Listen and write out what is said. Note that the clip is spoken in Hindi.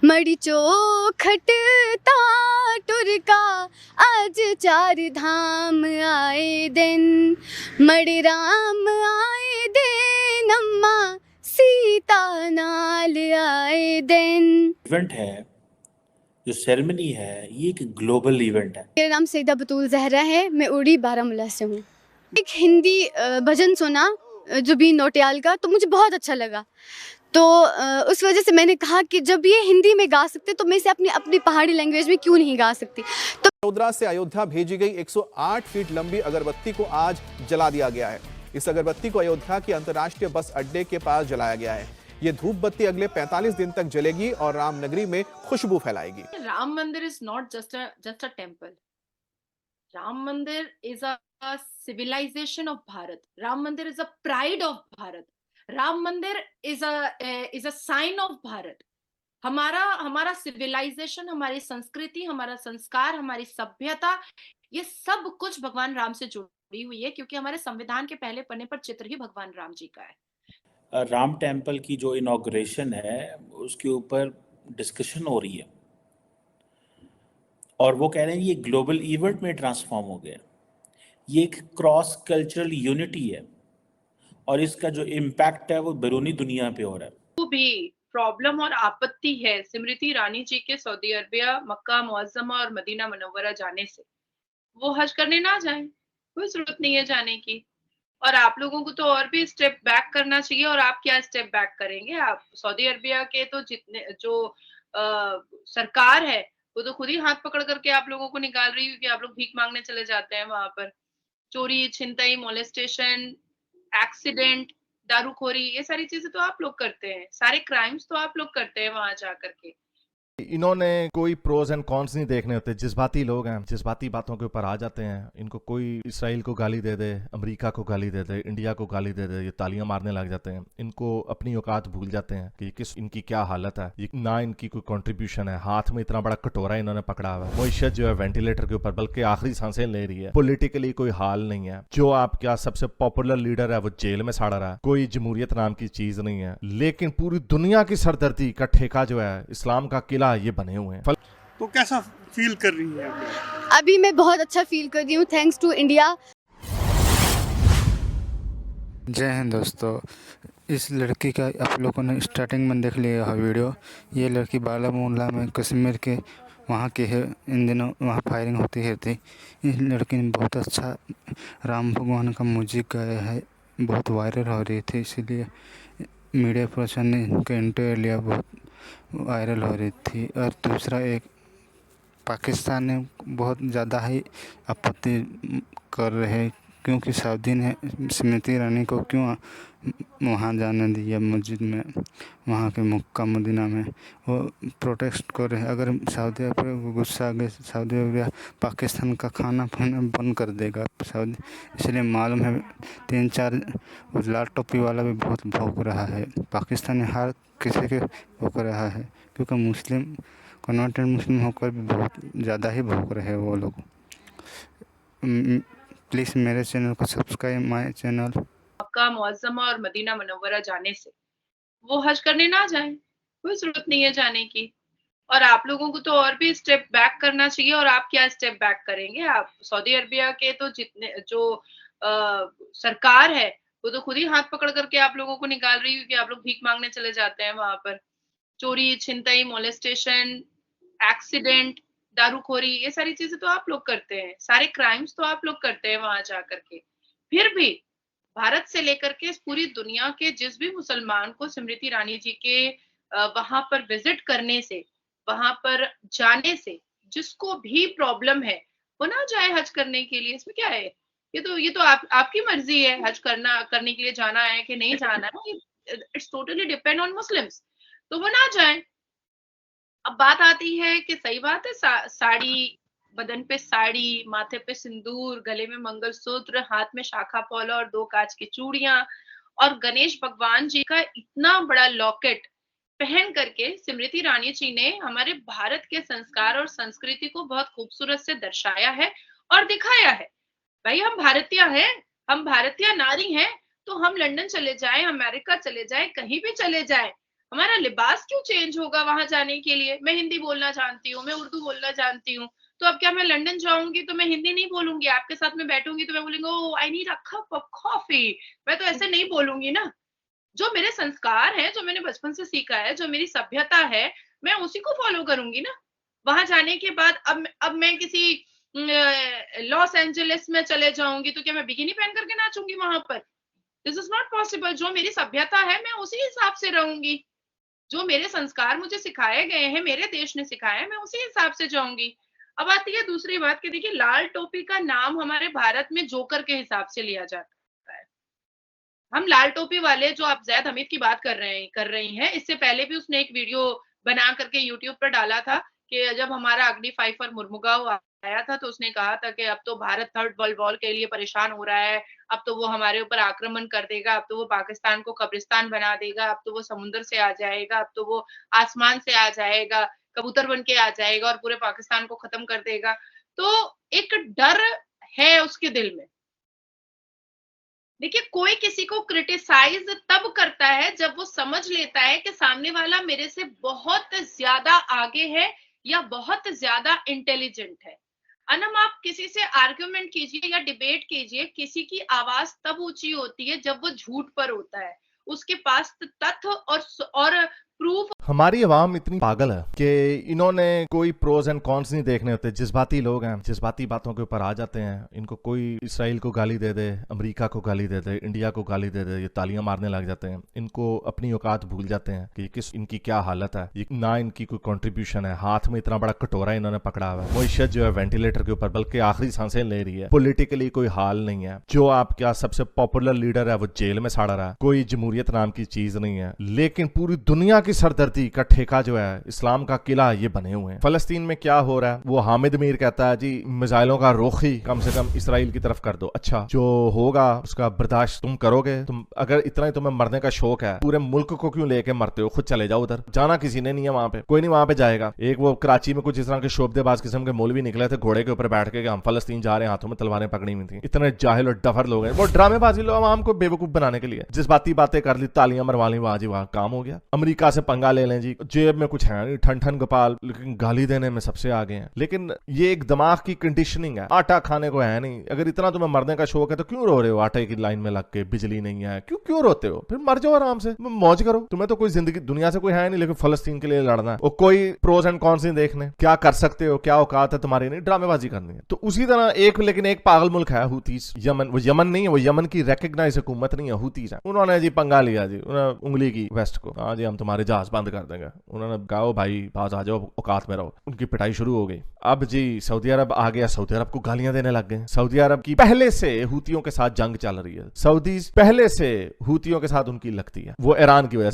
मड़ी चौखटता टुरका आज चार धाम आए दिन, मड़ी राम आए दिन अम्मा सीता नाल आए दिन। इवेंट है, जो सेरेमनी है, ये एक ग्लोबल इवेंट है। मेरा नाम सईदा बतूल जहरा है, मैं उड़ी बारामूला से हूँ। एक हिंदी भजन सुना जुबीन नौटियाल का, तो मुझे बहुत अच्छा लगा। तो उस वजह से मैंने कहा कि जब ये हिंदी में गा सकते तो मैं इसे अपनी अपनी पहाड़ी लैंग्वेज में क्यों नहीं गा सकती। तो वडोदरा से अयोध्या भेजी गई 108 फीट लंबी अगरबत्ती को आज जला दिया गया है। इस अगरबत्ती को अयोध्या के अंतर्राष्ट्रीय बस अड्डे के पास जलाया गया है। ये धूप बत्ती अगले 45 दिन तक जलेगी और रामनगरी में खुशबू फैलाएगी। Ram Mandir is not just a temple. Ram Mandir is a civilization of Bharat. Ram Mandir is a pride of Bharat. Ram Mandir is a sign of Bharat. हमारा सिविलाइजेशन, हमारी संस्कृति, हमारा संस्कार, हमारी सभ्यता, ये सब कुछ भगवान राम से जुड़ी हुई है, क्योंकि हमारे संविधान के पहले पन्ने पर चित्र ही भगवान राम जी का है। राम टेम्पल की जो इनॉग्रेशन है उसके ऊपर डिस्कशन हो रही है और वो कह रहे हैं ये ग्लोबल इवेंट में ट्रांसफॉर्म हो गया। ये एक क्रॉस कल्चरल यूनिटी है और इसका जो इम्पैक्ट है वो बैरूनी दुनिया पे हो रहा है। तो भी प्रॉब्लम और आपत्ति है स्मृति ईरानी जी के सऊदी अरबिया, मक्का मुअज्जमा और मदीना मुनव्वरा जाने से। वो हज करने ना जाएं, कोई जरूरत नहीं है जाने की। और आप लोगों को तो और भी स्टेप बैक करना चाहिए। और आप क्या स्टेप बैक करेंगे? आप सऊदी अरबिया के तो जितने जो सरकार है वो तो खुद ही हाथ पकड़ करके आप लोगों को निकाल रही है कि आप लोग भीख मांगने चले जाते हैं वहां पर। चोरी, छिनतई, मोलेस्टेशन, एक्सीडेंट, दारूखोरी, ये सारी चीजें तो आप लोग करते हैं। सारे क्राइम्स तो आप लोग करते हैं वहां जाकर के। इन्होंने कोई प्रोज एंड कॉन्स नहीं देखने होते। जज्बाती लोग हैं, जज्बाती बातों के ऊपर आ जाते हैं। इनको कोई इसराइल को गाली दे दे, अमेरिका को गाली दे दे, इंडिया को गाली दे दे, ये तालियां मारने लग जाते हैं। इनको अपनी औकात भूल जाते हैं कि किस इनकी क्या हालत है। ये ना इनकी कोई कंट्रीब्यूशन है। हाथ में इतना बड़ा कटोरा इन्होंने पकड़ा हुआ है। मोइशत जो है वेंटिलेटर के ऊपर, बल्कि आखिरी सांसें ले रही है। पॉलिटिकली कोई हाल नहीं है। जो आपका सबसे पॉपुलर लीडर है वो जेल में साड़ा रहा है। कोई जमहूरियत नाम की चीज नहीं है। लेकिन पूरी दुनिया की सरदर्दी का ठेका जो है इस्लाम का किला ये बने हुए हैं। तो कैसा फील कर रही हैं? अभी मैं बहुत अच्छा फील कर रही हूँ, थैंक्स टू इंडिया। जय हिंद दोस्तों। इस लड़की का आप लोगों ने स्टार्टिंग में देख लिया है वीडियो। ये लड़की बारामूला में कश्मीर के वहाँ की है। इन दिनों वहाँ फायरिंग होती है थी। इस लड़की ने बहुत अच्छा राम भगवान का म्यूजिक गाया है, बहुत वायरल हो रही थी। इसीलिए मीडिया पर्सन ने इनका इंटरव्यू लिया, बहुत वायरल हो रही थी। और दूसरा, एक पाकिस्तान ने बहुत ज़्यादा ही आपत्ति कर रहे हैं, क्योंकि सऊदी ने स्मृति ईरानी को क्यों वहाँ जाने दिया मस्जिद में, वहाँ के मक्का मदीना में। वो प्रोटेस्ट कर रहे हैं। अगर सऊदी अरब को गुस्सा आ गया, सऊदी अरब पाकिस्तान का खाना पीना बंद कर देगा सऊदी। इसलिए मालूम है 3-4 लाल टोपी वाला भी बहुत भौंक रहा है। पाकिस्तान हर किसी के भौंक रहा है, क्योंकि मुस्लिम कन्वर्टेड मुस्लिम होकर भी बहुत ज़्यादा ही भौंक रहे हैं वो लोग। प्लीज़ मेरे चैनल को सब्सक्राइब, माय चैनल। मक्का मुअज्जमा और मदीना मुनव्वरा जाने से। वो हज करने ना जाएं, कोई जरूरत नहीं है जाने की। और आप लोगों को तो और भी स्टेप बैक करना चाहिए। और आप क्या स्टेप बैक करेंगे? आप सऊदी अरबिया के तो जितने जो सरकार है वो तो खुद ही हाथ पकड़ करके आप लोगों को निकाल रही है कि आप लोग भीख मांगने चले जाते हैं वहां पर। चोरी, छिनतई, मोलेस्टेशन, एक्सीडेंट, दारूखोरी, ये सारी चीजें तो आप लोग करते हैं। सारे क्राइम्स तो आप लोग करते हैं वहां जाकर के। फिर भी भारत से लेकर के पूरी दुनिया के जिस भी मुसलमान को स्मृति ईरानी जी के वहां पर विजिट करने से, वहां पर जाने से, जिसको भी प्रॉब्लम है वो ना जाए हज करने के लिए। इसमें क्या है? ये तो आपकी मर्जी है हज करने के लिए जाना है कि नहीं जाना है। It's totally depend on Muslims. तो वो ना जाए। अब बात आती है कि सही बात है, साड़ी, बदन पे साड़ी, माथे पे सिंदूर, गले में मंगलसूत्र, हाथ में शाखा पौला और 2 कांच की चूड़ियां, और गणेश भगवान जी का इतना बड़ा लॉकेट पहन करके स्मृति ईरानी जी ने हमारे भारत के संस्कार और संस्कृति को बहुत खूबसूरत से दर्शाया है और दिखाया है। भाई हम भारतीय हैं, हम भारतीय नारी हैं, तो हम लंदन चले जाएं, अमेरिका चले जाएं, कहीं भी चले जाएं, हमारा लिबास क्यों चेंज होगा वहां जाने के लिए? मैं हिंदी बोलना जानती हूँ, मैं उर्दू बोलना जानती हूँ, तो अब क्या मैं लंदन जाऊंगी तो मैं हिंदी नहीं बोलूंगी? आपके साथ में बैठूंगी तो मैं बोलूंगी oh I need a cup of coffee. मैं तो ऐसे नहीं बोलूंगी ना। जो मेरे संस्कार हैं, जो मैंने बचपन से सीखा है, जो मेरी सभ्यता है, मैं उसी को फॉलो करूंगी ना। वहां जाने के बाद अब मैं किसी लॉस एंजलिस में चले जाऊंगी तो क्या मैं बिकिनी पहन करके नाचूंगी वहां पर? This is not possible. जो मेरी सभ्यता है मैं उसी हिसाब से रहूंगी। जो मेरे संस्कार मुझे सिखाए गए हैं, मेरे देश ने सिखाए हैं, मैं उसी हिसाब से जाऊंगी। अब आती है दूसरी बात कि देखिए लाल टोपी का नाम हमारे भारत में जोकर के हिसाब से लिया जाता है। हम लाल टोपी वाले जो आप जैद हमीद की बात कर रही हैं, इससे पहले भी उसने एक वीडियो बना करके यूट्यूब पर डाला था कि जब हमारा अग्नि फाइफर मुर्मुगांव आया था तो उसने कहा था कि अब तो भारत थर्ड वर्ल्ड वॉर के लिए परेशान हो रहा है, अब तो वो हमारे ऊपर आक्रमण कर देगा, अब तो वो पाकिस्तान को कब्रिस्तान बना देगा, अब तो वो समुद्र से आ जाएगा, अब तो वो आसमान से आ जाएगा, कबूतर बन के आ जाएगा और पूरे पाकिस्तान को खत्म कर देगा। तो एक डर है उसके दिल में। देखिए कोई किसी को क्रिटिसाइज तब करता है जब वो समझ लेता है कि सामने वाला मेरे से बहुत ज्यादा आगे है या बहुत ज्यादा इंटेलिजेंट है। अनम आप किसी से आर्ग्यूमेंट कीजिए या डिबेट कीजिए, किसी की आवाज तब ऊंची होती है जब वो झूठ पर होता है, उसके पास तथ्य और प्रूफ। हमारी आवाम इतनी पागल है कि इन्होंने कोई प्रोज एंड कॉन्स नहीं देखने होते। जज्बाती लोग हैं, जज्बाती बातों के ऊपर आ जाते हैं। इनको कोई इसराइल को गाली दे दे, अमेरिका को गाली दे दे, इंडिया को गाली दे दे, ये तालियां मारने लग जाते हैं। इनको अपनी औकात भूल जाते हैं कि इनकी क्या हालत है, ये ना इनकी कोई कंट्रीब्यूशन है। हाथ में इतना बड़ा कटोरा इन्होंने पकड़ा हुआ है, मोइशत जो है वेंटिलेटर के ऊपर, बल्कि आखिरी सांसें ले रही है। पॉलिटिकली कोई हाल नहीं है। जो आपका सबसे पॉपुलर लीडर है वो जेल में साड़ा रहा है। कोई जमहूरियत नाम की चीज नहीं है। लेकिन पूरी दुनिया की सरदर्दी का ठेका जो है इस्लाम का किला ये बने हुए हैं। फलस्तीन में क्या हो रहा है वो हामिद मीर कहता है जी मिसाइलों का रुख ही कम से कम इसराइल की तरफ कर दो। अच्छा जो होगा उसका बर्दाश्त तुम करोगे? तुम अगर इतना ही तुम्हें मरने का शौक है, पूरे मुल्क को क्यों लेके मरते हो? खुद चले जाओ उधर। जाना किसी ने नहीं है वहां पे, कोई नहीं वहां पे जाएगा। एक वो कराची में कुछ इस तरह के शोबदेबाज किस्म के मौलवी निकले थे घोड़े के ऊपर बैठ के हम फलस्तीन जा रहे हैं, हाथों में तलवारें पकड़ी हुई थी। इतने जाहिल और डफर लोग हैं। वो ड्रामेबाजी लोग आवाम को बेवकूफ बनाने के लिए जज्बाती बातें कर ली, तालियां मरवा ली, वहां जी वहां काम हो गया। अमेरिका से पंगा ले लें जी, जेब में कुछ है नहीं, ठन ठन गोपाल, लेकिन गाली देने में सबसे आगे हैं। लेकिन ये एक दिमाग की कंडीशनिंग है। आटा खाने को है नहीं। अगर इतना तुम्हें मरने का शौक है तो क्यों रो रहे हो? आटे की लाइन में लग के बिजली नहीं है, क्यों रोते हो? फिर मर जाओ आराम से, मौज करो। तुम्हें तो कोई जिंदगी दुनिया से कोई है नहीं, लेकिन फलस्तीन के लिए लड़ना है। और कोई प्रोज एंड कॉन्स नहीं देखने, क्या कर सकते हो, क्या औकात है तुम्हारी, नहीं ड्रामेबाजी करनी है। तो उसी तरह एक पागल मुल्क है हुतीस, यमन। वो यमन नहीं है, वो यमन की रिकग्नाइज हुकूमत नहीं है, हुतीस है। उन्होंने जी पंगा लिया जी, उन्होंने उंगली की वेस्ट को, हाँ जी हम तुम्हारे जहाज बंद कर देंगे। उन्होंने कहा भाई पास आ जाओ, औकात में रहो। उनकी पिटाई शुरू हो गई। अब जी सऊदी अरब आ गया, सऊदी अरब को गालियां देने लग गए। सऊदी अरब की पहले से हूतियों के साथ जंग चल रही है। सऊदी पहले से हूतियों के साथ उनकी लगती है, वो ईरान की वजह से।